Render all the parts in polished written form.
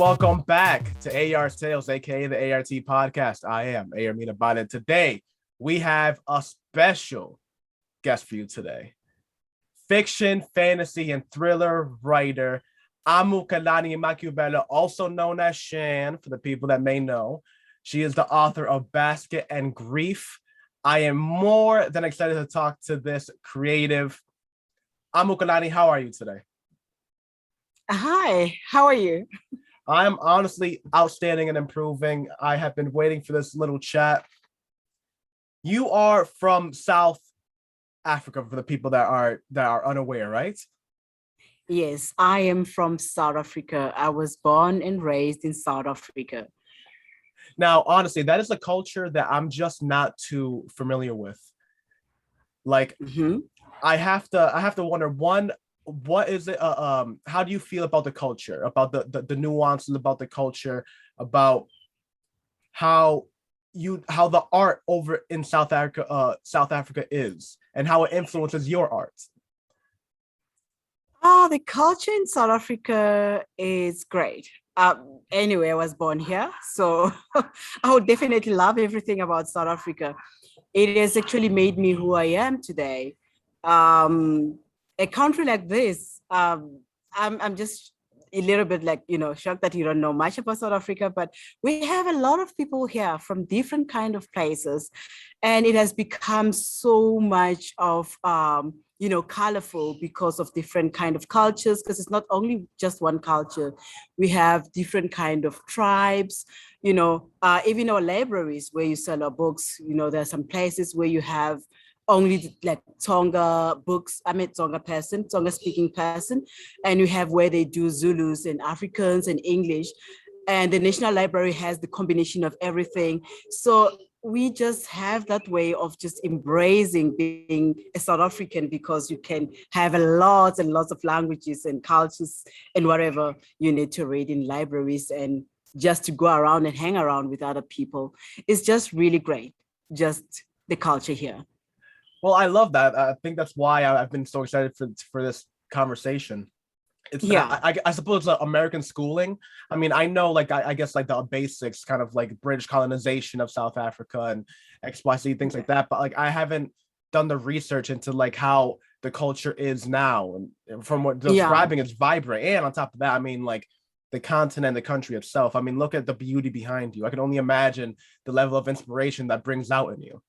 welcome back to AR Sales, aka the A.R.T podcast. I am A.R.T. and today we have a special guest for you today. Fiction, fantasy, and thriller writer Amukelani Makhuvela, also known as Shan, for the people that may know. She is the author of Basket and Grief. I am more than excited to talk to this creative. Amukelani, how are you today? Hi, how are you? I'm honestly outstanding and improving. I have been waiting for this little chat. You are from South Africa, for the people that are unaware, right? Yes, I am from South Africa. I was born and raised in South Africa. Now, honestly, that is a culture that I'm just not too familiar with. Like, I have to wonder, one, what is it? How do you feel about the culture, about the nuances about the culture, about how the art over in South Africa is, and how it influences your art? The culture in South Africa is great. Anyway, I was born here, so I would definitely love everything about South Africa. It has actually made me who I am today. A country like this, I'm just a little bit like, shocked that you don't know much about South Africa, but we have a lot of people here from different kind of places. And it has become so much of, colorful because of different kind of cultures, because it's not only just one culture. We have different kind of tribes, even our libraries where you sell our books, there are some places where you have only like Tonga books, Tonga speaking person. And you have where they do Zulus and Africans and English. And the National Library has the combination of everything. So we just have that way of just embracing being a South African, because you can have a lot and lots of languages and cultures and whatever you need to read in libraries, and just to go around and hang around with other people. It's just really great, just the culture here. Well, I love that. I think that's why I've been so excited for this conversation. It's I suppose American schooling. I mean, I know, like, I guess like the basics, kind of like British colonization of South Africa and XYZ, things like that. But like, I haven't done the research into like how the culture is now, and from what describing, it's vibrant. And on top of that, I mean, like, the continent, the country itself. I mean, look at the beauty behind you. I can only imagine the level of inspiration that brings out in you.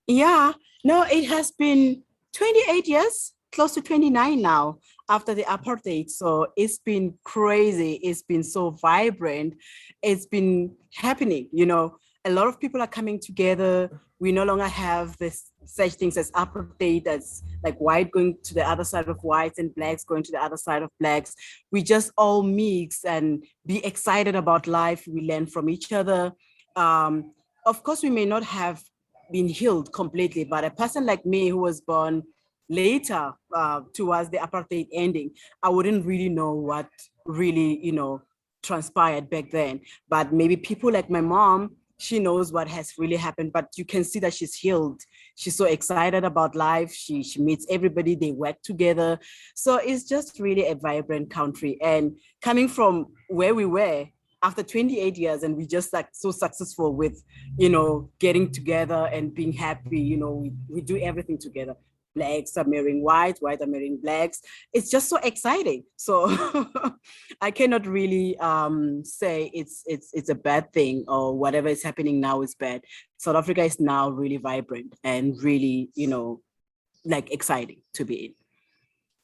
Yeah, no, it has been 28 years, close to 29 now, after the apartheid. So it's been crazy. It's been so vibrant. It's been happening. A lot of people are coming together. We no longer have this such things as apartheid, as like white going to the other side of whites and blacks going to the other side of blacks. We just all mix and be excited about life. We learn from each other. Of course, we may not have been healed completely, but a person like me who was born later towards the apartheid ending, I wouldn't really know what really, transpired back then. But maybe people like my mom, she knows what has really happened, but you can see that she's healed. She's so excited about life. She meets everybody, they work together. So it's just really a vibrant country. And coming from where we were, after 28 years, and we just like so successful with, getting together and being happy, we do everything together. Blacks are marrying white are marrying blacks. It's just so exciting. So I cannot really say it's a bad thing, or whatever is happening now is bad. South Africa is now really vibrant and really, like exciting to be in.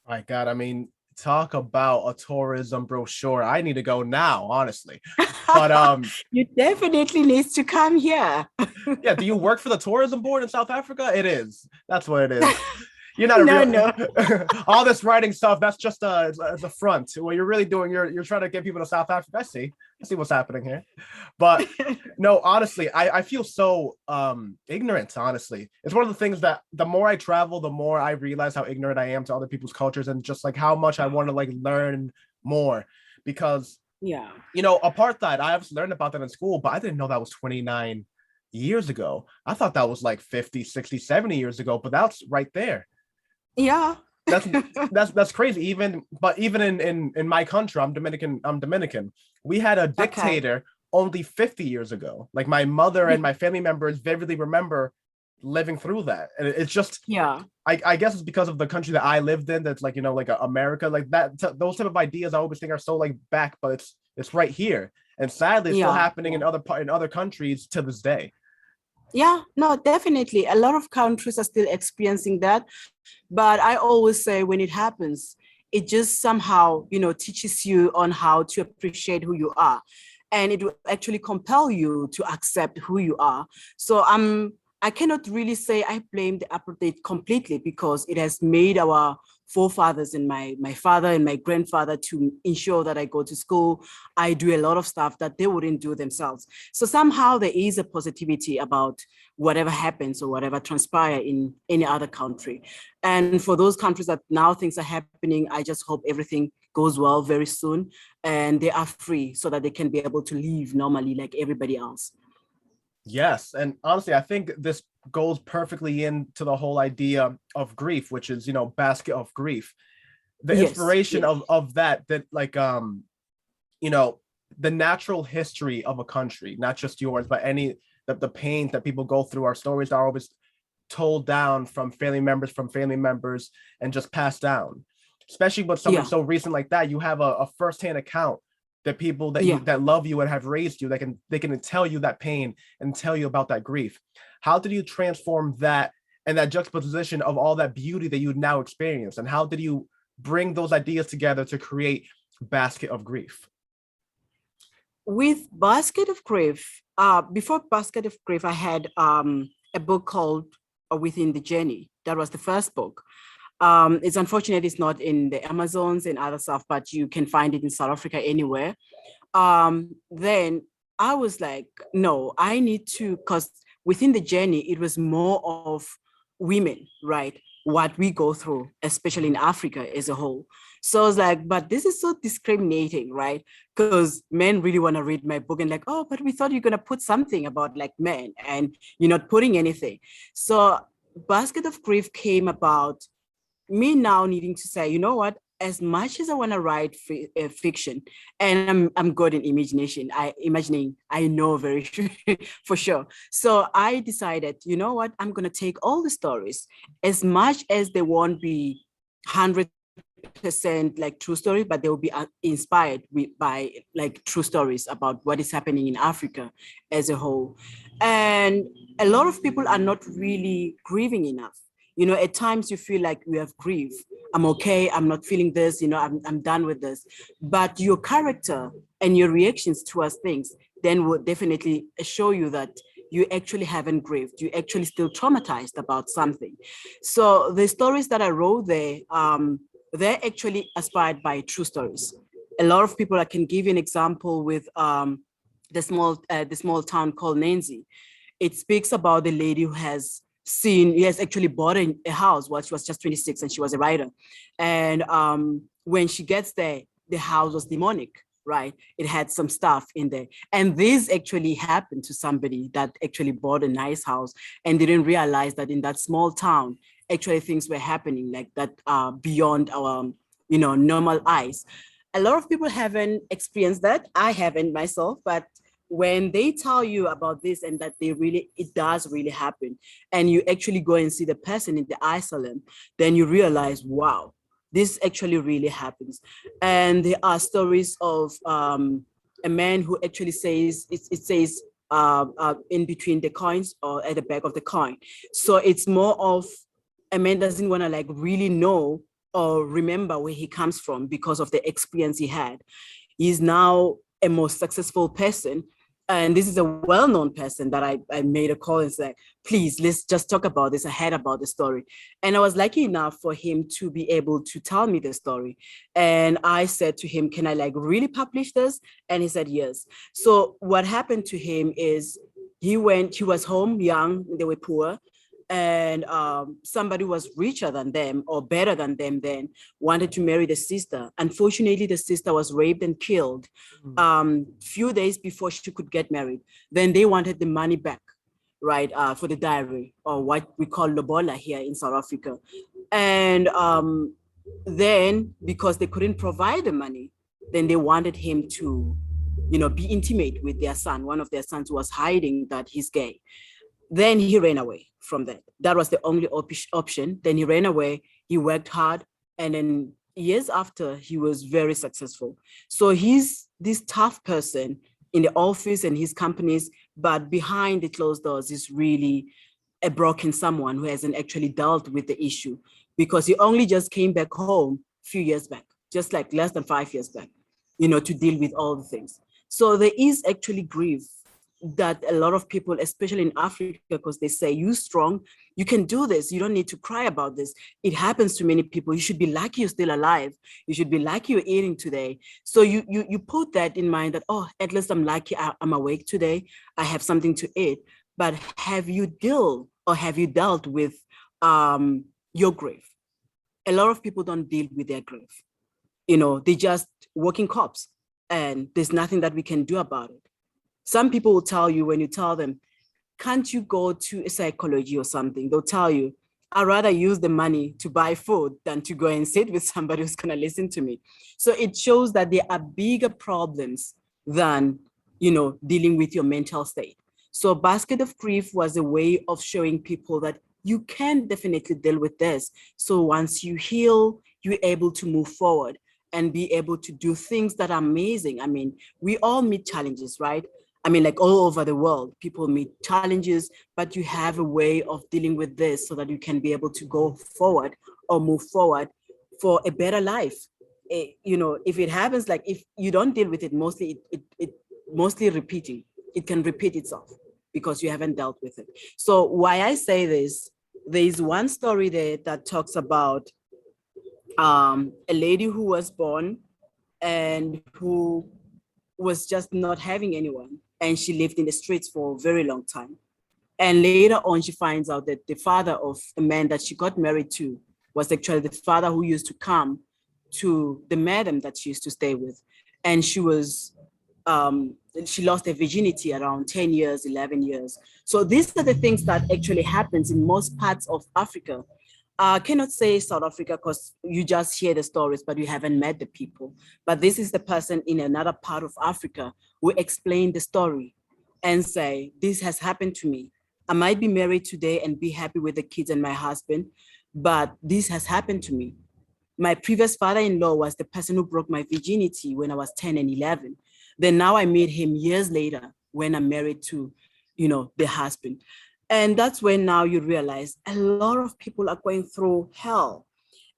My God, I mean, talk about a tourism brochure. I need to go now, honestly. But you definitely need to come here. Yeah, do you work for the tourism board in South Africa? It is. That's what it is. You're not no. All this writing stuff, that's just the front. What you're really doing, you're trying to get people to South Africa. I see what's happening here. But no, honestly, I feel so ignorant, honestly. It's one of the things that the more I travel, the more I realize how ignorant I am to other people's cultures, and just like how much I want to like learn more. Because apartheid, I obviously learned about that in school, but I didn't know that was 29 years ago. I thought that was like 50, 60, 70 years ago, but that's right there. Yeah. that's that's crazy. Even in my country, I'm Dominican. We had a dictator only 50 years ago. Like my mother and my family members vividly remember living through that. And it's just, I guess it's because of the country that I lived in, that's like, like America, like that, those type of ideas I always think are so like back, but it's right here. And sadly, it's still happening in other countries to this day. Yeah, no, definitely. A lot of countries are still experiencing that. But I always say when it happens, it just somehow, teaches you on how to appreciate who you are. And it will actually compel you to accept who you are. So I cannot really say I blame the apartheid completely, because it has made our forefathers and my father and my grandfather to ensure that I go to school. I do a lot of stuff that they wouldn't do themselves. So somehow there is a positivity about whatever happens or whatever transpire in any other country. And for those countries that now things are happening, I just hope everything goes well very soon and they are free so that they can be able to live normally like everybody else. Yes. And honestly, I think this goes perfectly into the whole idea of grief, which is, basket of grief. The inspiration of that like, the natural history of a country, not just yours, but the pain that people go through. Our stories are always told down from family members and just passed down, especially with something so recent like that. You have a firsthand account that people that that love you and have raised you, they can tell you that pain and tell you about that grief. How did you transform that and that juxtaposition of all that beauty that you now experience? And how did you bring those ideas together to create Basket of Grief? With Basket of Grief, before Basket of Grief, I had a book called Within the Journey. That was the first book. It's unfortunate it's not in the Amazons and other stuff, but you can find it in South Africa anywhere. Then I was like, no, I need to, because Within the Journey, it was more of women, right? What we go through, especially in Africa as a whole. So I was like, but this is so discriminating, right? Because men really want to read my book and like, oh, but we thought you're going to put something about like men and you're not putting anything. So Basket of Grief came about me now needing to say, you know what, as much as I want to write fiction, and I'm good in imagination, I know very sure, for sure. So I decided, you know what, I'm going to take all the stories, as much as they won't be 100% like true stories, but they will be inspired by like true stories about what is happening in Africa as a whole. And a lot of people are not really grieving enough. At times you feel like we have grief. I'm okay, I'm not feeling this, I'm done with this. But your character and your reactions towards things then will definitely show you that you actually haven't grieved. You're actually still traumatized about something. So the stories that I wrote there, they're actually inspired by true stories. A lot of people, I can give you an example with the small town called Nancy. It speaks about the lady who has actually bought a house while she was just 26 and she was a writer. And when she gets there, the house was demonic, right? It had some stuff in there. And this actually happened to somebody that actually bought a nice house and didn't realize that in that small town, actually things were happening like that beyond our, normal eyes. A lot of people haven't experienced that. I haven't myself, but when they tell you about this and that it does really happen, and you actually go and see the person in the asylum, then you realize, wow, this actually really happens. And there are stories of a man who actually says, it says in between the coins or at the back of the coin. So it's more of a man doesn't want to like really know or remember where he comes from because of the experience he had. He's now a more successful person. And this is a well-known person that I made a call and said, please, let's just talk about this. I heard about the story. And I was lucky enough for him to be able to tell me the story. And I said to him, can I like really publish this? And he said, yes. So what happened to him is he was home young, they were poor. And somebody was richer than them or better than them then wanted to marry the sister. Unfortunately, the sister was raped and killed few days before she could get married. Then they wanted the money back, right, for the diary, or what we call lobola here in South Africa. And Then, because they couldn't provide the money, then they wanted him to, be intimate with their son. One of their sons was hiding that he's gay. Then he ran away from that. That was the only option. Then he ran away. He worked hard. And then years after, he was very successful. So he's this tough person in the office and his companies, but behind the closed doors is really a broken someone who hasn't actually dealt with the issue, because he only just came back home a few years back, just like less than 5 years back, to deal with all the things. So there is actually grief that a lot of people, especially in Africa, because they say, you strong, you can do this. You don't need to cry about this. It happens to many people. You should be lucky you're still alive. You should be lucky you're eating today. So you put that in mind that, oh, at least I'm lucky I'm awake today. I have something to eat. But have you dealt with your grief? A lot of people don't deal with their grief. They just walking cops and there's nothing that we can do about it. Some people will tell you, when you tell them, can't you go to a psychology or something? They'll tell you, I'd rather use the money to buy food than to go and sit with somebody who's going to listen to me. So it shows that there are bigger problems than, dealing with your mental state. So Basket of Grief was a way of showing people that you can definitely deal with this. So once you heal, you're able to move forward and be able to do things that are amazing. I mean, we all meet challenges, right? I mean, like all over the world, people meet challenges, but you have a way of dealing with this so that you can be able to go forward or move forward for a better life. If it happens, like if you don't deal with it, mostly mostly repeating, it can repeat itself because you haven't dealt with it. So why I say this, there is one story there that talks about a lady who was born and who was just not having anyone. And she lived in the streets for a very long time. And later on, she finds out that the father of the man that she got married to was actually the father who used to come to the madam that she used to stay with. And she lost her virginity around 10 years, 11 years. So these are the things that actually happens in most parts of Africa. I cannot say South Africa because you just hear the stories, but you haven't met the people. But this is the person in another part of Africa who explained the story and say, this has happened to me. I might be married today and be happy with the kids and my husband, but this has happened to me. My previous father-in-law was the person who broke my virginity when I was 10 and 11. Then now I meet him years later when I'm married to, the husband. And that's when now you realize a lot of people are going through hell.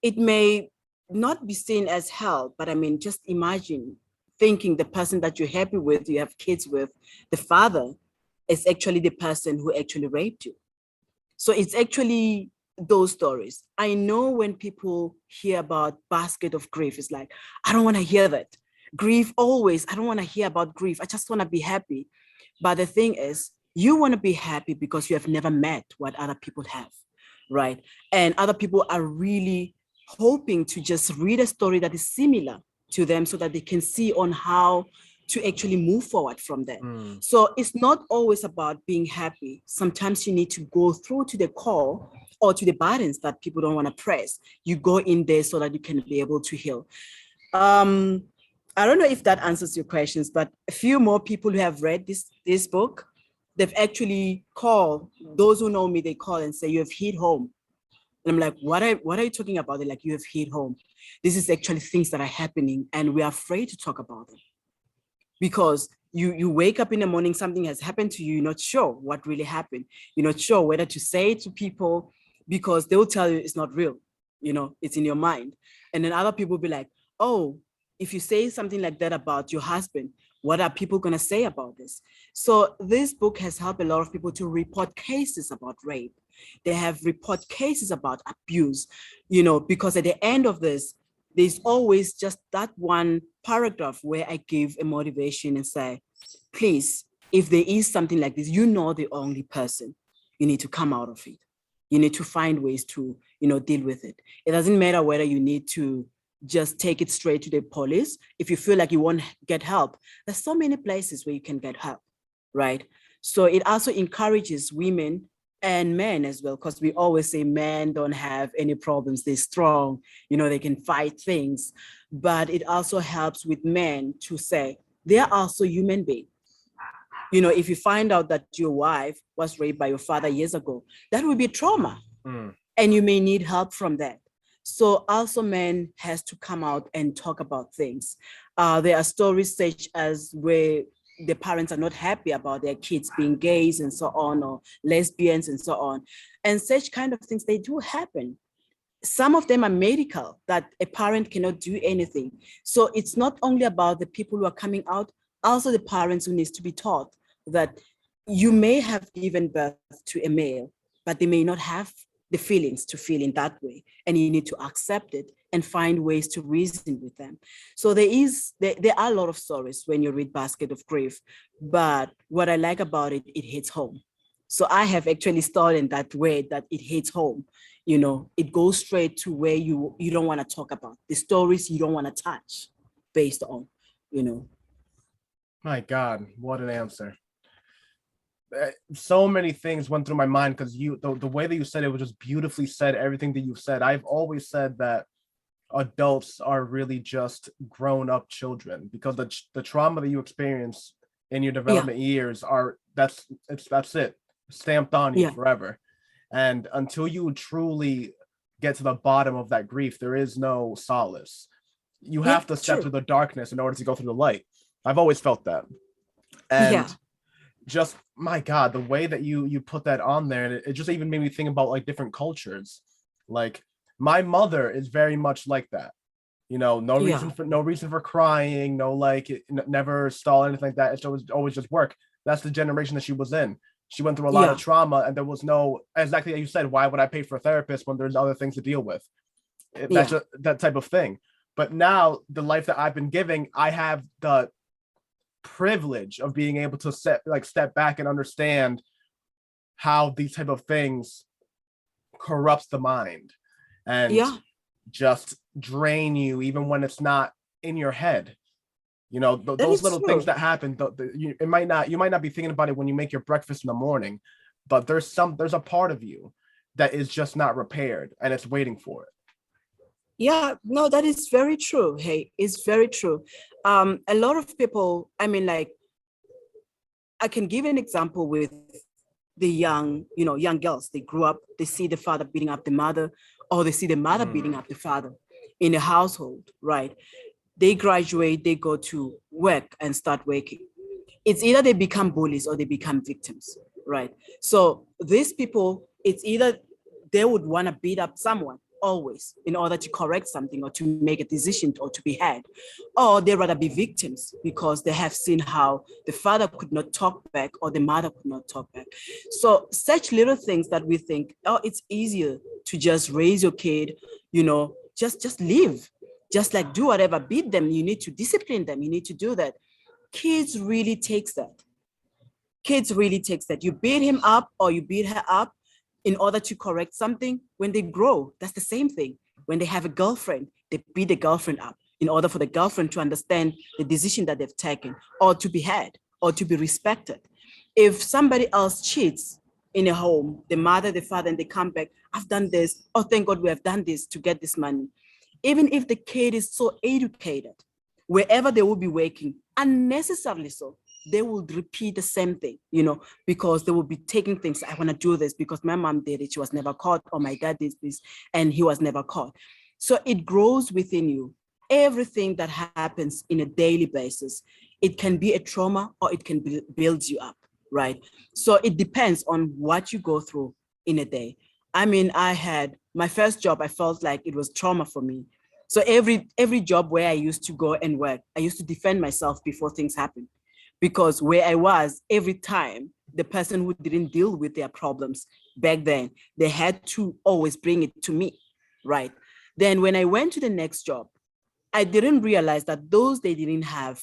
It may not be seen as hell, but I mean, just imagine thinking the person that you're happy with, you have kids with, the father is actually the person who actually raped you. So it's actually those stories. I know when people hear about basket of grief, it's like, I don't want to hear that. Grief always, I don't want to hear about grief. I just want to be happy. But the thing is, you want to be happy because you have never met what other people have, right? And other people are really hoping to just read a story that is similar to them so that they can see on how to actually move forward from there. So it's not always about being happy. Sometimes you need to go through to the core or to the buttons that people don't want to press. You go in there so that you can be able to heal. I don't know if that answers your questions, but a few more people who have read this book, they've actually called, those who know me, they call and say, you have hit home. And I'm like, what are you talking about? They're like, you have hit home. This is actually things that are happening and we're afraid to talk about them. Because you wake up in the morning, something has happened to you, you're not sure what really happened. You're not sure whether to say it to people because they'll tell you it's not real, it's in your mind. And then other people will be like, oh, if you say something like that about your husband, what are people going to say about this? So this book has helped a lot of people to report cases about rape. They have report cases about abuse, because at the end of this, there's always just that one paragraph where I give a motivation and say, please, if there is something like this, the only person, you need to come out of it. You need to find ways to, deal with it. It doesn't matter whether you need to just take it straight to the police. If you feel like you won't get help, there's so many places where you can get help, right? So it also encourages women and men as well, because we always say men don't have any problems, they're strong, they can fight things. But it also helps with men to say they're also human beings. If you find out that your wife was raped by your father years ago, that would be trauma. And you may need help from that. So also men has to come out and talk about things. There are stories such as where the parents are not happy about their kids being gays and so on, or lesbians and so on. And such kind of things, they do happen. Some of them are medical, that a parent cannot do anything. So it's not only about the people who are coming out, also the parents who needs to be taught that you may have given birth to a male, but they may not have the feelings to feel in that way, and you need to accept it and find ways to reason with them. So there are a lot of stories when you read Basket of Grief, but what I like about it, it hits home. So I have actually started in that way, that it hits home. It goes straight to where you don't want to talk about the stories you don't want to touch, based on. My God, what an answer. So many things went through my mind, because the way that you said it was just beautifully said. Everything that you said, I've always said that adults are really just grown-up children, because the trauma that you experience in your development years that's it, stamped on you forever. And until you truly get to the bottom of that grief, there is no solace. You have to step through the darkness in order to go through the light. I've always felt that. And just, my God, the way that you put that on there, and it just even made me think about like different cultures. Like my mother is very much like that. No reason for crying, no, like never stall, anything like that. It's always just work. That's the generation that she was in. She went through a lot of trauma, and there was no, exactly as you said, why would I pay for a therapist when there's other things to deal with? That's just that type of thing. But now the life that I've been giving, I have the privilege of being able to step back and understand how these type of things corrupts the mind and just drain you, even when it's not in your head. Those little things that happen, you might not be thinking about it when you make your breakfast in the morning, but there's a part of you that is just not repaired, and it's waiting for it. Yeah, no, that is very true. Hey, it's very true. A lot of people, I can give an example with the young girls. They grew up, they see the father beating up the mother, or they see the mother beating up the father in a household, right? They graduate, they go to work and start working. It's either they become bullies or they become victims, right? So these people, it's either they would want to beat up someone always in order to correct something or to make a decision or to be heard, or they rather be victims because they have seen how the father could not talk back or the mother could not talk back. So such little things that we think, oh, it's easier to just raise your kid, just live, just like do whatever, beat them, you need to discipline them, you need to do that. Kids really takes that. You beat him up or you beat her up in order to correct something. When they grow, that's the same thing. When they have a girlfriend, they beat the girlfriend up in order for the girlfriend to understand the decision that they've taken, or to be heard, or to be respected. If somebody else cheats in a home, the mother, the father, and they come back, I've done this, oh, thank God we have done this to get this money. Even if the kid is so educated, wherever they will be working, unnecessarily so, they will repeat the same thing, because they will be taking things. I want to do this because my mom did it, she was never caught, or my dad did this and he was never caught. So it grows within you. Everything that happens in a daily basis, it can be a trauma or it can build you up, right? So it depends on what you go through in a day. I had my first job, I felt like it was trauma for me. So every job where I used to go and work, I used to defend myself before things happened. Because where I was, every time the person who didn't deal with their problems back then, they had to always bring it to me, right? Then when I went to the next job, I didn't realize that those they didn't have,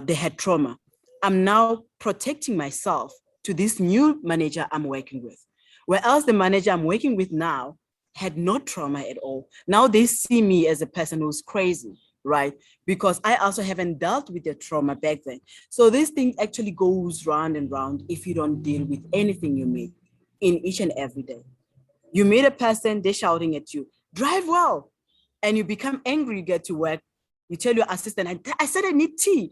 they had trauma. I'm now protecting myself to this new manager I'm working with. Whereas the manager I'm working with now had no trauma at all. Now they see me as a person who's crazy, right? Because I also haven't dealt with the trauma back then. So this thing actually goes round and round if you don't deal with anything you make. in each and every day. You meet a person, they're shouting at you, drive well. And you become angry, you get to work. You tell your assistant, I said I need tea.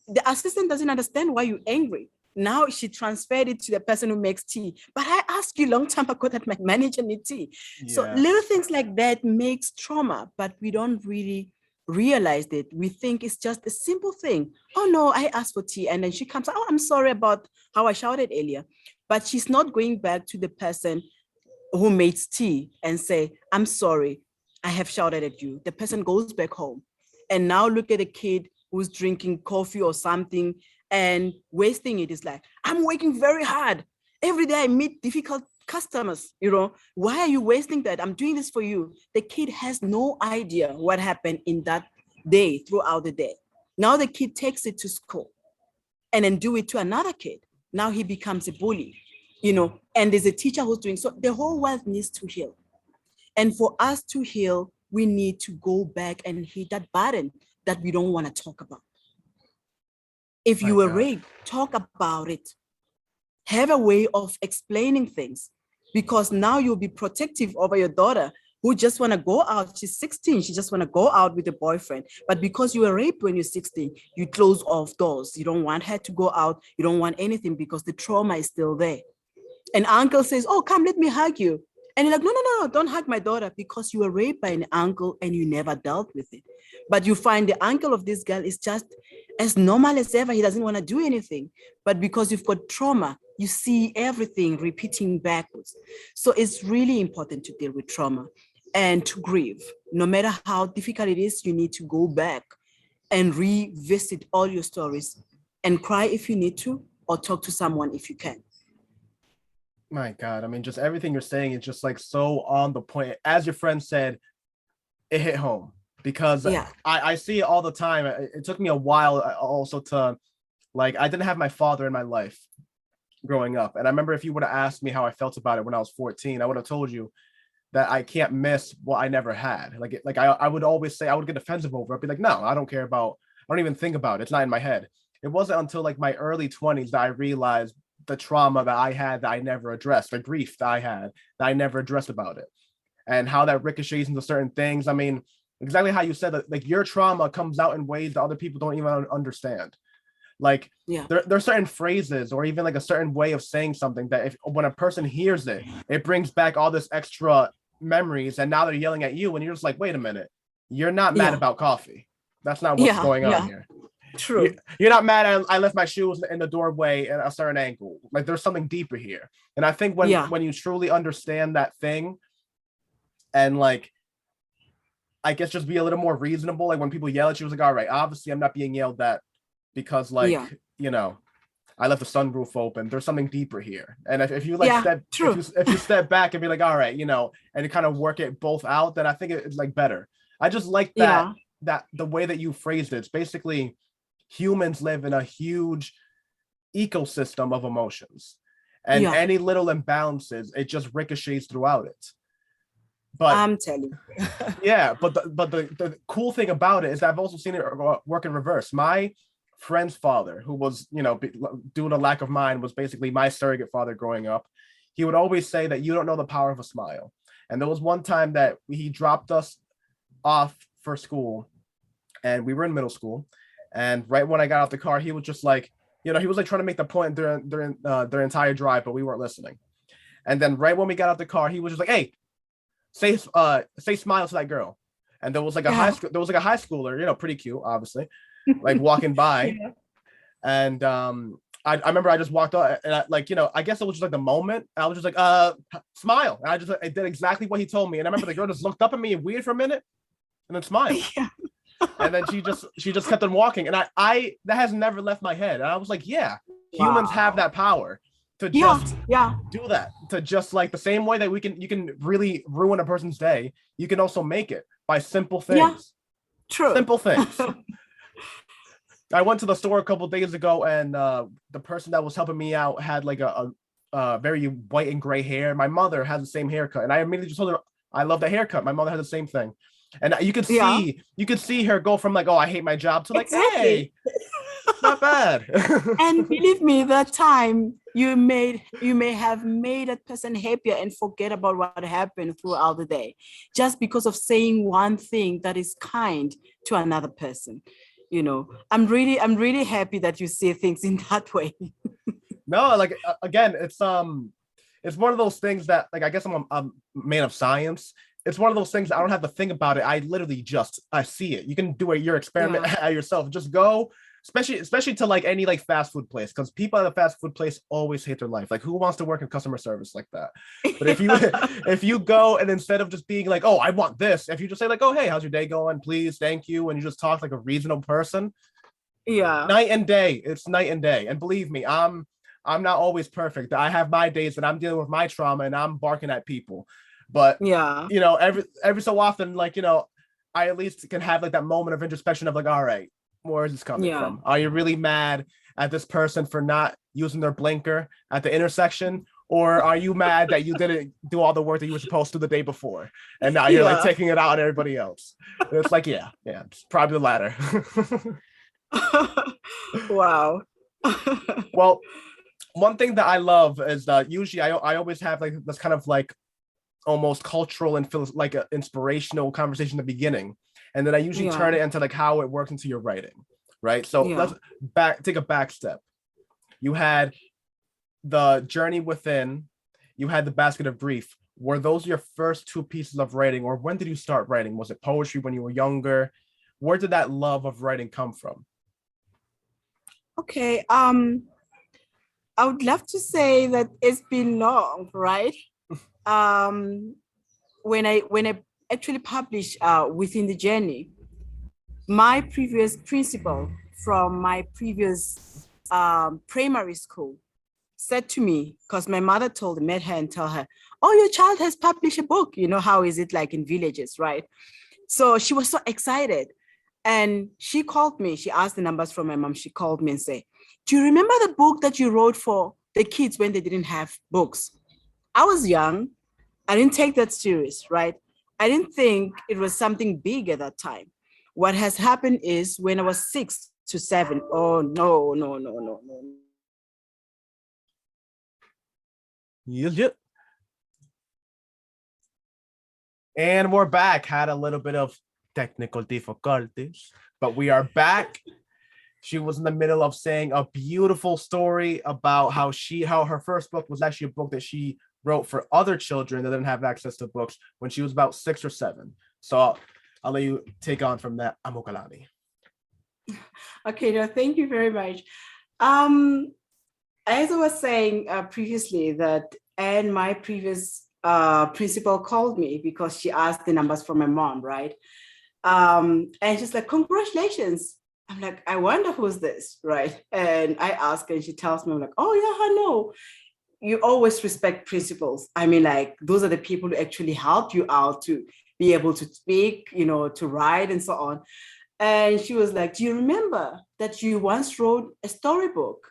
The assistant doesn't understand why you're angry. Now she transferred it to the person who makes tea. But I asked you a long time ago that my manager needs tea. Yeah. So little things like that makes trauma, but we don't really realize it. We think it's just a simple thing. Oh no, I asked for tea. And then she comes, oh, I'm sorry about how I shouted earlier. But she's not going back to the person who makes tea and say, I'm sorry, I have shouted at you. The person goes back home. And now look at a kid who's drinking coffee or something and wasting it. Is like, I'm working very hard. Every day I meet difficult customers, why are you wasting that? I'm doing this for you. The kid has no idea what happened in that day throughout the day. Now the kid takes it to school and then do it to another kid. Now he becomes a bully, and there's a teacher who's doing, so the whole world needs to heal. And for us to heal, we need to go back and hit that button that we don't want to talk about. If you were raped, talk about it. Have a way of explaining things, because now you'll be protective over your daughter who just want to go out. She's 16. She just want to go out with a boyfriend. But because you were raped when you're 16, you close off doors. You don't want her to go out. You don't want anything because the trauma is still there. An uncle says, oh, come, let me hug you. And you're like, no, don't hug my daughter, because you were raped by an uncle and you never dealt with it. But you find the uncle of this girl is just as normal as ever. He doesn't want to do anything. But because you've got trauma, you see everything repeating backwards. So it's really important to deal with trauma and to grieve. No matter how difficult it is, you need to go back and revisit all your stories and cry if you need to, or talk to someone if you can. My God, I mean, just everything you're saying is just like so on the point. As your friend said, it hit home, because I see it all the time. It took me a while also to, like, I didn't have my father in my life growing up. And I remember if you would have asked me how I felt about it when I was 14, I would have told you that I can't miss what I never had. I would always say, I would get defensive over it. I'd be like, no, I don't even think about it. It's not in my head. It wasn't until like my early 20s that I realized the trauma that I had that I never addressed, the grief that I had that I never addressed about it, and how that ricochets into certain things. I mean, exactly how you said that, like, your trauma comes out in ways that other people don't even understand. Like, there are certain phrases or even like a certain way of saying something that when a person hears it, it brings back all this extra memories, and now they're yelling at you and you're just like, wait a minute, you're not mad about coffee. That's not what's going on here. True. You're not mad I left my shoes in the doorway at a certain angle. Like, there's something deeper here. And I think when you truly understand that thing, and like, I guess just be a little more reasonable. Like, when people yell at you, it's like, all right, obviously I'm not being yelled at because like, I left the sunroof open. There's something deeper here. And if you like if you step back and be like, all right, and you kind of work it both out, then I think it's like better. I just like that the way that you phrased it. It's basically, humans live in a huge ecosystem of emotions, and any little imbalances, it just ricochets throughout it. But I'm telling you. but the cool thing about it is that I've also seen it work in reverse. My friend's father, who was, due to lack of mine, was basically my surrogate father growing up. He would always say that you don't know the power of a smile. And there was one time that he dropped us off for school, and we were in middle school. And right when I got out the car, he was just like, he was like trying to make the point during their entire drive, but we weren't listening. And then right when we got out the car, he was just like, hey, say smile to that girl. And there was like a high schooler, pretty cute, obviously, like walking by. And I remember I just walked up and I guess it was just like the moment. I was just like, smile. And I did exactly what he told me. And I remember the girl just looked up at me weird for a minute and then smiled. And then she just kept on walking, and I that has never left my head. And I was like, humans have that power to just do that, to just, like, the same way that you can really ruin a person's day, you can also make it by simple things. True. Simple things. I went to the store a couple of days ago, and the person that was helping me out had like a very white and gray hair. My mother has the same haircut, and I immediately just told her, I love the haircut. My mother has the same thing. And you could see her go from like, oh, I hate my job, to like, hey, not bad. And believe me, that time you may have made that person happier and forget about what happened throughout the day, just because of saying one thing that is kind to another person. You know, I'm really happy that you see things in that way. No, like again, it's one of those things that, like, I guess I'm a man of science. It's one of those things I don't have to think about it. I literally just I see it. You can do your experiment at yourself. Just go, especially to like any like fast food place, because people at a fast food place always hate their life. Like, who wants to work in customer service like that? But if you if you go and instead of just being like, oh, I want this, if you just say like, oh, hey, how's your day going? Please, thank you, and you just talk like a reasonable person, night and day. It's night and day. And believe me, I'm not always perfect. I have my days that I'm dealing with my trauma and I'm barking at people. But you know, every so often, like, you know, I at least can have like that moment of introspection of like, all right, where is this coming from? Are you really mad at this person for not using their blinker at the intersection? Or are you mad that you didn't do all the work that you were supposed to the day before? And now you're like taking it out on everybody else. And it's like, yeah, it's probably the latter. Wow. Well, one thing that I love is that usually I always have like this kind of like almost cultural and like an inspirational conversation in the beginning, and then I usually turn it into like how it works into your writing, right? So let's take a back step. You had the journey within, you had the basket of grief. Were those your first two pieces of writing, or when did you start writing? Was it poetry when you were younger? Where did that love of writing come from? Okay, I would love to say that it's been long, right? When I actually published Within the Journey, my previous principal from my previous primary school said to me, because my mother met her and tell her, oh, your child has published a book. You know, how is it like in villages, right? So she was so excited. And she called me, she asked the numbers from my mom. She called me and said, do you remember the book that you wrote for the kids when they didn't have books? I was young. I didn't take that serious, right? I didn't think it was something big at that time. What has happened is when I was 6 to 7, oh, no. Yep. And we're back. Had a little bit of technical difficulties, but we are back. She was in the middle of saying a beautiful story about how her first book was actually a book that she wrote for other children that didn't have access to books when she was about 6 or 7. So I'll let you take on from that, Amukelani. Okay, no, thank you very much. As I was saying previously, that and my previous principal called me because she asked the numbers from my mom, right? And she's like, congratulations. I'm like, I wonder who's this, right? And I ask her and she tells me, I'm like, oh yeah, I know. You always respect principals. I mean, like, those are the people who actually help you out to be able to speak, you know, to write and so on. And she was like, do you remember that you once wrote a storybook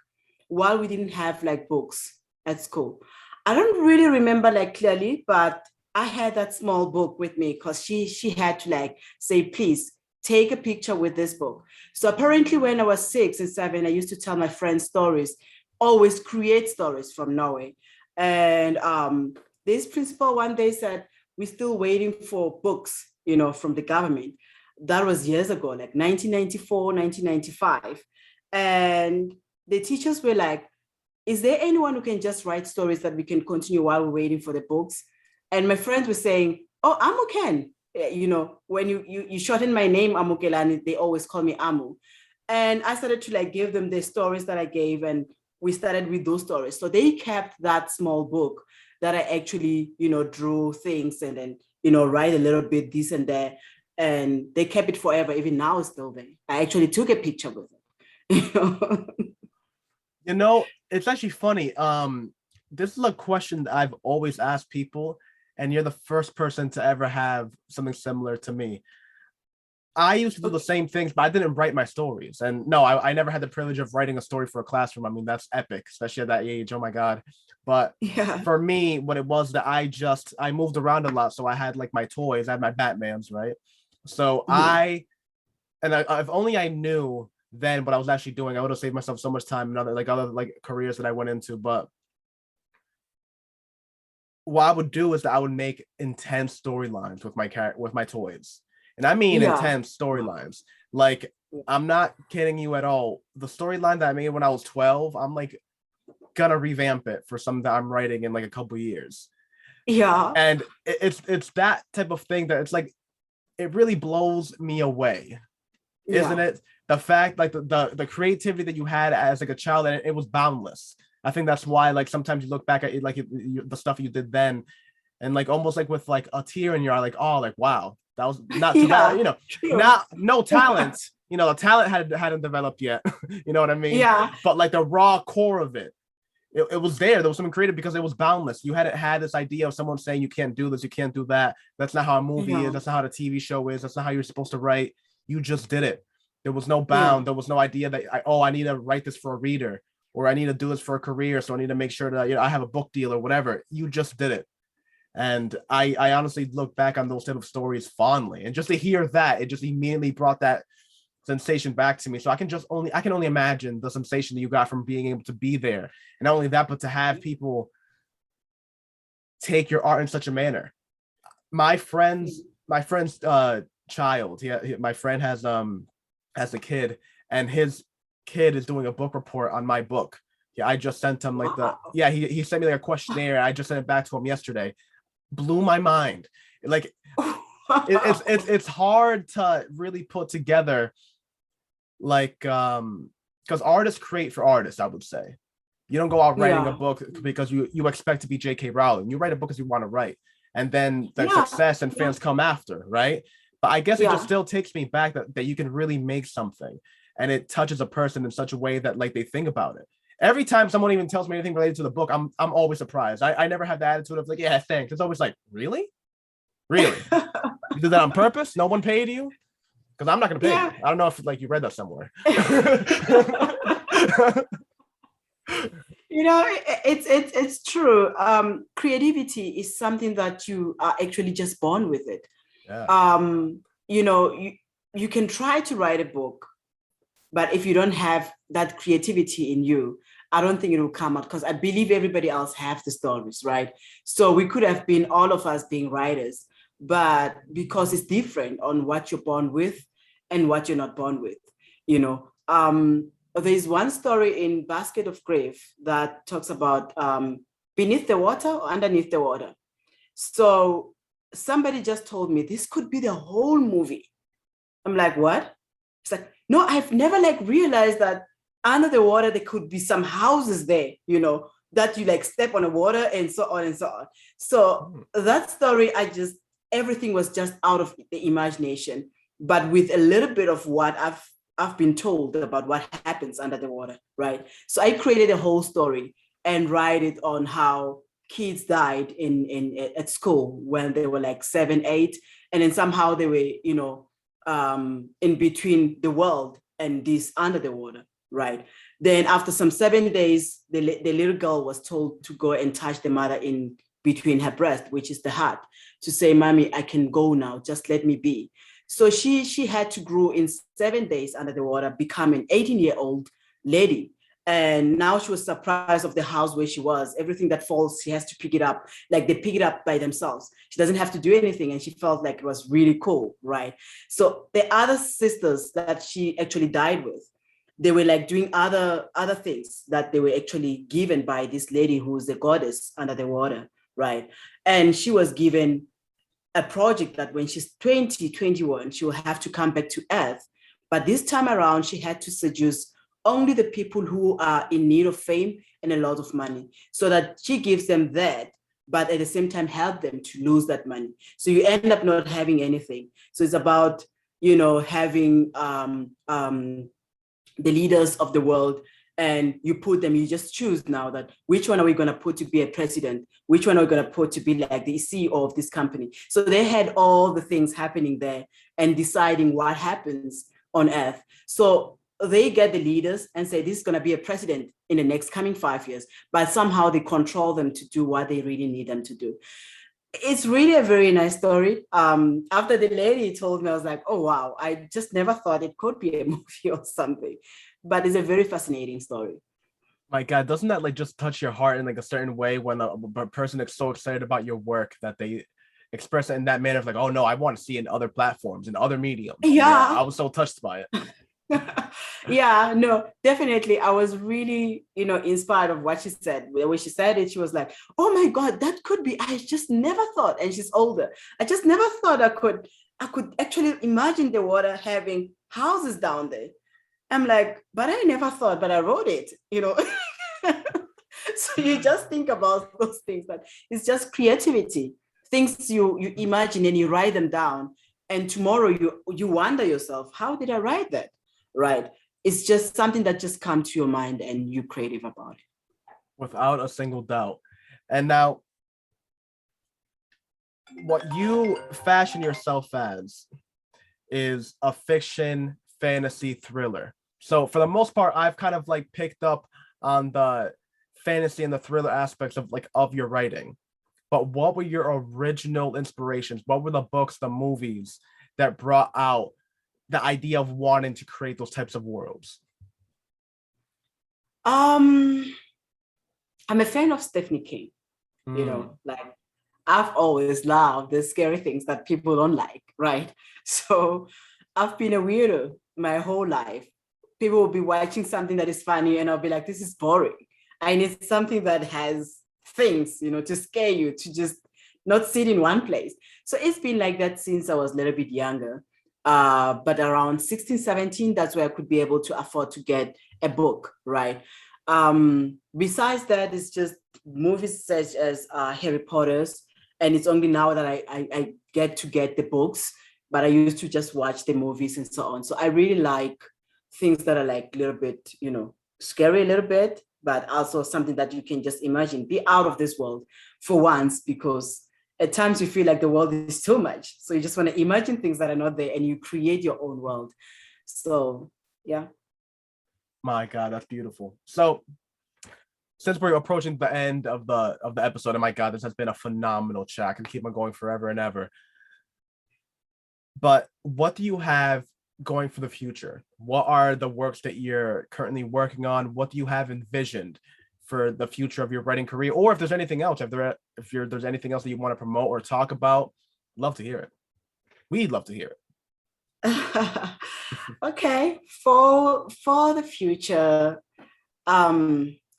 while we didn't have like books at school? I don't really remember like clearly, but I had that small book with me because she had to like say, please take a picture with this book. So apparently when I was 6 and 7, I used to tell my friends stories, always create stories from Norway. And this principal one day said, we're still waiting for books, you know, from the government. That was years ago, like 1994, 1995. And the teachers were like, is there anyone who can just write stories that we can continue while we're waiting for the books? And my friends were saying, oh, Amuken. You know, when you shorten my name, Amukelani, they always call me Amu. And I started to like give them the stories that I gave, and we started with those stories. So they kept that small book that I actually, you know, drew things and then, you know, write a little bit this and that. And they kept it forever. Even now it's still there. I actually took a picture with it. You know, it's actually funny. This is a question that I've always asked people, and you're the first person to ever have something similar to me. I used to do the same things, but I didn't write my stories. And no, I never had the privilege of writing a story for a classroom. I mean, that's epic, especially at that age. Oh my God. But for me, what it was that I moved around a lot. So I had like my toys, I had my Batmans, right? So if only I knew than what I was actually doing. I would have saved myself so much time and other like careers that I went into. But what I would do is that I would make intense storylines with my toys. And I mean intense storylines. Like, I'm not kidding you at all. The storyline that I made when I was 12, I'm like gonna revamp it for something that I'm writing in like a couple years. Yeah. And it's that type of thing that it's like it really blows me away. Isn't it? The fact, like the creativity that you had as like a child, and it was boundless. I think that's why, like, sometimes you look back at it, like the stuff you did then, and like almost like with like a tear in your eye, like, oh, like, wow, that was not too bad, you know. Not no talent, you know, the talent hadn't developed yet. You know what I mean? Yeah. But like the raw core of it, it was there. There was something creative because it was boundless. You hadn't had this idea of someone saying you can't do this, you can't do that. That's not how a movie is. That's not how the TV show is. That's not how you're supposed to write. You just did it. There was no bound. There was no idea that I need to write this for a reader, or I need to do this for a career, so I need to make sure that, you know, I have a book deal or whatever. You just did it. And I honestly look back on those type of stories fondly. And just to hear that, it just immediately brought that sensation back to me. So I can only imagine the sensation that you got from being able to be there. And not only that, but to have people take your art in such a manner. My friend's child, my friend has a kid, and his kid is doing a book report on my book. Yeah, I just sent him like he sent me like a questionnaire. I just sent it back to him yesterday. Blew my mind. Like it's hard to really put together, like because artists create for artists. I would say you don't go out writing a book because you expect to be J.K. Rowling. You write a book because you want to write, and then the success and fans come after, right? But I guess it just still takes me back that you can really make something, and it touches a person in such a way that like they think about it. Every time someone even tells me anything related to the book, I'm always surprised. I never have the attitude of like, yeah, thanks. It's always like, really? Really? You did that on purpose? No one paid you? Because I'm not gonna pay you. I don't know if like you read that somewhere. You know, it's true. Creativity is something that you are actually just born with it. You know, you can try to write a book, but if you don't have that creativity in you, I don't think it will come out, because I believe everybody else have the stories, right? So we could have been all of us being writers, but because it's different on what you're born with and what you're not born with, you know. There's one story in Basket of Grave that talks about beneath the water or underneath the water. So somebody just told me this could be the whole movie. I'm like, what? It's like, no, I've never like realized that under the water there could be some houses there, you know, that you like step on the water and so on and so on. So that story, everything was just out of the imagination, but with a little bit of what I've been told about what happens under the water, right? So I created a whole story and write it on how kids died at school when they were like 7, 8, and then somehow they were, you know, in between the world and this under the water, right? Then after some 7 days, the little girl was told to go and touch the mother in between her breast, which is the heart, to say, "Mommy, I can go now, just let me be." So she had to grow in 7 days under the water, become an 18-year-old lady. And now she was surprised of the house where she was. Everything that falls, she has to pick it up. Like they pick it up by themselves. She doesn't have to do anything. And she felt like it was really cool, right? So the other sisters that she actually died with, they were like doing other things that they were actually given by this lady who's the goddess under the water, right? And she was given a project that when she's 20, 21, she will have to come back to Earth. But this time around, she had to seduce only the people who are in need of fame and a lot of money, so that she gives them that, but at the same time help them to lose that money. So you end up not having anything. So it's about, you know, having the leaders of the world, and you put them, you just choose now that which one are we going to put to be a president? Which one are we going to put to be like the CEO of this company? So they had all the things happening there and deciding what happens on Earth. So they get the leaders and say, this is going to be a president in the next coming 5 years, but somehow they control them to do what they really need them to do. It's really a very nice story. After the lady told me, I was like, oh, wow, I just never thought it could be a movie or something. But it's a very fascinating story. My God, doesn't that like just touch your heart in like a certain way when a person is so excited about your work that they express it in that manner of like, oh no, I want to see it in other platforms and other mediums. Yeah, I Yeah. was so touched by it. Yeah, no, definitely. I was really, inspired of what she said. When she said it, she was like, oh my God, that could be, I just never thought. And she's older. I just never thought I could actually imagine the water having houses down there. I'm like, but I never thought, but I wrote it. So you just think about those things, but it's just creativity. Things you imagine and you write them down. And tomorrow you wonder yourself, how did I write that? Right. It's just something that just comes to your mind and you're creative about it. Without a single doubt. And now, what you fashion yourself as is a fiction fantasy thriller. So for the most part, I've kind of like picked up on the fantasy and the thriller aspects of like of your writing. But what were your original inspirations? What were the books, the movies that brought out the idea of wanting to create those types of worlds? Um, I'm a fan of Stephanie King, Mm. like I've always loved the scary things that people don't like, right? So I've been a weirdo my whole life. People will be watching something that is funny and I'll be like, this is boring. I need something that has things, to scare you, to just not sit in one place. So it's been like that since I was a little bit younger. But around 16, 17, that's where I could be able to afford to get a book, right? Besides that, it's just movies such as Harry Potter's, and it's only now that I get to get the books, but I used to just watch the movies and so on. So I really like things that are like a little bit, scary a little bit, but also something that you can just imagine, be out of this world for once, because at times you feel like the world is too much. So you just want to imagine things that are not there and you create your own world. So yeah. My God, that's beautiful. So since we're approaching the end of the episode, and my God, this has been a phenomenal chat. I can keep on going forever and ever. But what do you have going for the future? What are the works that you're currently working on? What do you have envisioned for the future of your writing career? Or if there's anything else, there's anything else that you want to promote or talk about, love to hear it. We'd love to hear it. Okay, for the future,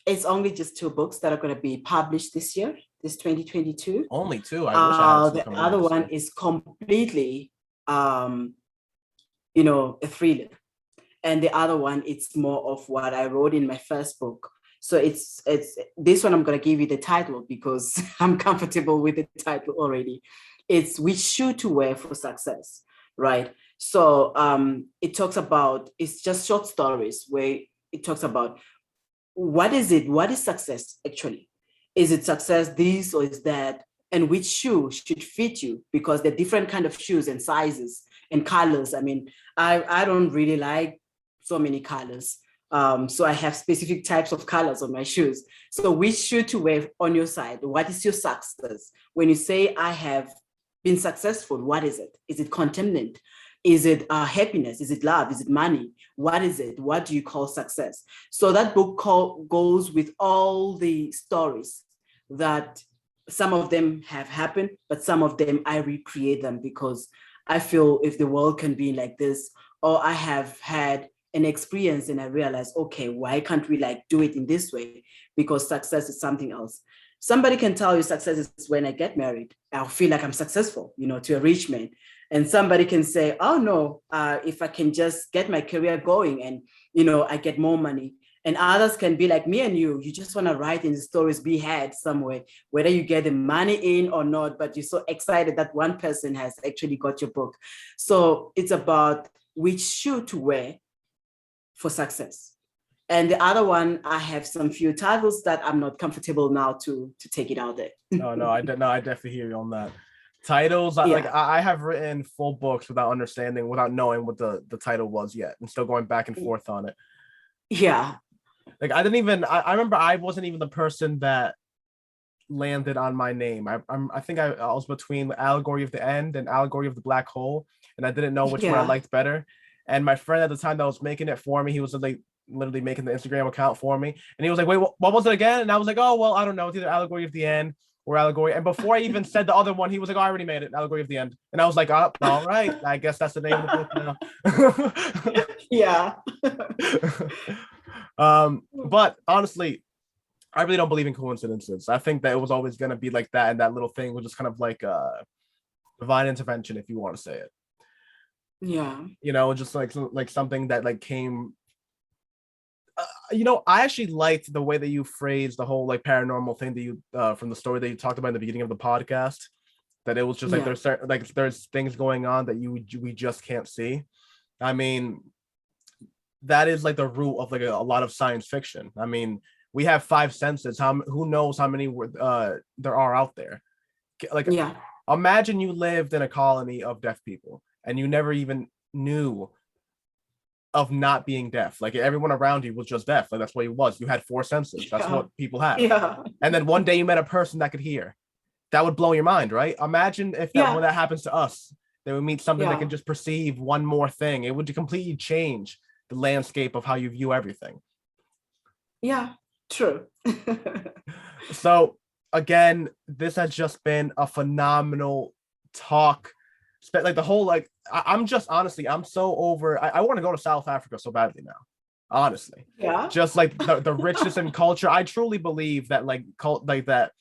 it's only just two books that are going to be published this year, this 2022. Only two. I wish I had two the coming other out one is completely a thriller, and the other one, it's more of what I wrote in my first book. So it's this one, I'm going to give you the title because I'm comfortable with the title already. It's Which Shoe to Wear for Success, right? So it talks about, it's just short stories where it talks about what is success actually? Is it success this or is that? And which shoe should fit you? Because they're different kind of shoes and sizes and colors. I mean, I don't really like so many colors. So I have specific types of colors on my shoes. So which shoe to wear on your side? What is your success? When you say I have been successful, what is it? Is it contentment? Is it happiness? Is it love? Is it money? What is it? What do you call success? So that book goes with all the stories that some of them have happened, but some of them I recreate them because I feel if the world can be like this, or I have had an experience and I realize, okay, why can't we like do it in this way? Because success is something else. Somebody can tell you success is when I get married. I'll feel like I'm successful, to a rich man. And somebody can say, oh no, if I can just get my career going and, I get more money. And others can be like me and you just want to write in the stories, be had somewhere, whether you get the money in or not, but you're so excited that one person has actually got your book. So it's about which shoe to wear for success. And the other one, I have some few titles that I'm not comfortable now to take it out there. No, I definitely hear you on that. Titles, Yeah. like I have written full books without knowing what the title was yet, and still going back and forth on it. Yeah. Like I remember I wasn't even the person that landed on my name. I think I was between Allegory of the End and Allegory of the Black Hole, and I didn't know which one I liked better. And my friend at the time that was making it for me, he was like literally making the Instagram account for me, and he was like, "Wait, what was it again?" And I was like, "Oh, well, I don't know. It's either Allegory of the End or Allegory." And before I even said the other one, he was like, "Oh, I already made it, Allegory of the End." And I was like, "Oh, all right. I guess that's the name of the book now." Yeah. But honestly, I really don't believe in coincidences. I think that it was always going to be like that, and that little thing was just kind of like divine intervention, if you want to say it. Yeah. You know, just like something that like came. You know, I actually liked the way that you phrased the whole like paranormal thing that you from the story that you talked about in the beginning of the podcast. That it was just like there's certain like there's things going on that we just can't see. I mean, that is like the root of like a lot of science fiction. I mean, we have five senses. Who knows how many there are out there? Like, imagine you lived in a colony of deaf people and you never even knew of not being deaf. Like everyone around you was just deaf. Like that's what it was. You had four senses. That's what people have. Yeah. And then one day you met a person that could hear. That would blow your mind, right? Imagine if when that happens to us, that we meet something that can just perceive one more thing. It would completely change the landscape of how you view everything. Yeah, true. So again, this has just been a phenomenal talk. Like the whole like I'm just honestly, I'm so over. I want to go to South Africa so badly now. Honestly. Yeah. Just like the richness and culture. I truly believe that like that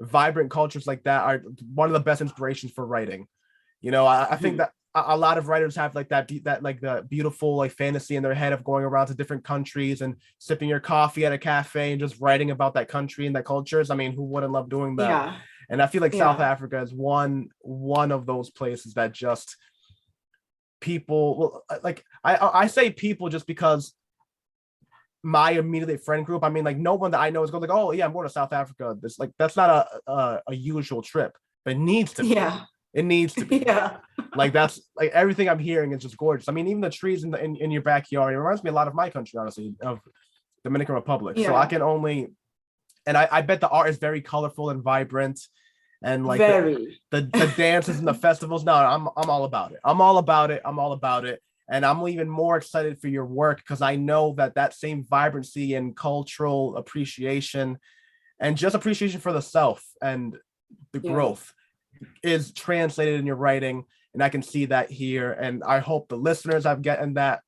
vibrant cultures like that are one of the best inspirations for writing. You know, I think that a lot of writers have like that like the beautiful like fantasy in their head of going around to different countries and sipping your coffee at a cafe and just writing about that country and that cultures. I mean, who wouldn't love doing that? Yeah. And I feel like South Africa is one of those places that just people, well, like I say people just because my immediate friend group, I mean, like no one that I know is going like, oh yeah, I'm going to South Africa. This like that's not a usual trip, but it needs to be. Yeah. It needs to be. Yeah. Like that's like everything I'm hearing is just gorgeous. I mean, even the trees in your backyard, it reminds me a lot of my country, honestly, of Dominican Republic. So I can only, and I bet the art is very colorful and vibrant, and like the dances and the festivals. No, I'm all about it. I'm all about it. I'm all about it. And I'm even more excited for your work because I know that same vibrancy and cultural appreciation and just appreciation for the self and the growth is translated in your writing. And I can see that here. And I hope the listeners have gotten that.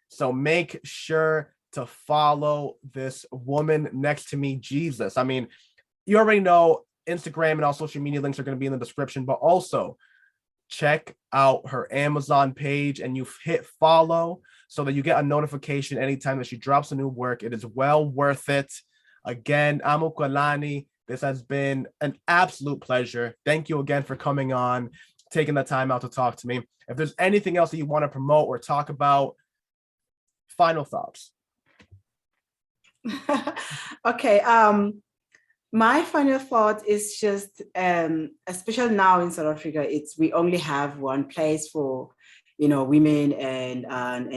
So make sure to follow this woman next to me, Jesus. I mean, you already know Instagram and all social media links are going to be in the description, but also check out her Amazon page and you hit follow so that you get a notification anytime that she drops a new work. It is well worth it. Again, Amukelani, this has been an absolute pleasure. Thank you again for coming on, taking the time out to talk to me. If there's anything else that you want to promote or talk about, final thoughts. Okay. My final thought is just, especially now in South Africa, we only have one place for, women and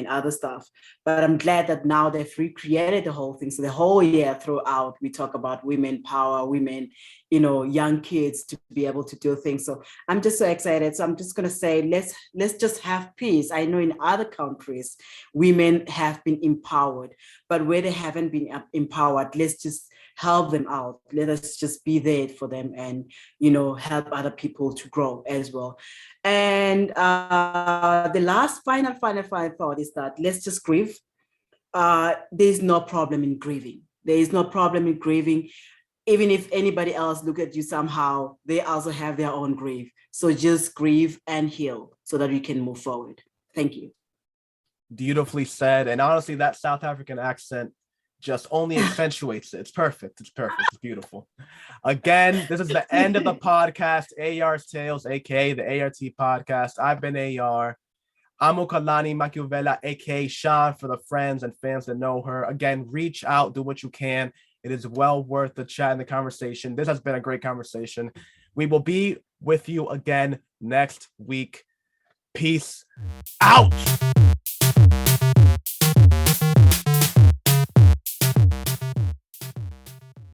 other stuff. But I'm glad that now they've recreated the whole thing. So the whole year throughout, we talk about women power, women, young kids to be able to do things. So I'm just so excited. So I'm just gonna say, let's just have peace. I know in other countries, women have been empowered, but where they haven't been empowered, let's just help them out. Let us just be there for them and, help other people to grow as well. And the last final thought is that let's just grieve. There's no problem in grieving. There is no problem in grieving. Even if anybody else look at you somehow, they also have their own grief. So just grieve and heal so that we can move forward. Thank you. Beautifully said. And honestly, that South African accent just only accentuates it. It's perfect. It's perfect. It's beautiful. Again, this is the end of the podcast, A.R.'s Tales, aka the A.R.T podcast. I've been A.R. Amukelani Makhuvela, aka Sean, for the friends and fans that know her. Again, reach out, do what you can. It is well worth the chat and the conversation. This has been a great conversation. We will be with you again next week. Peace out.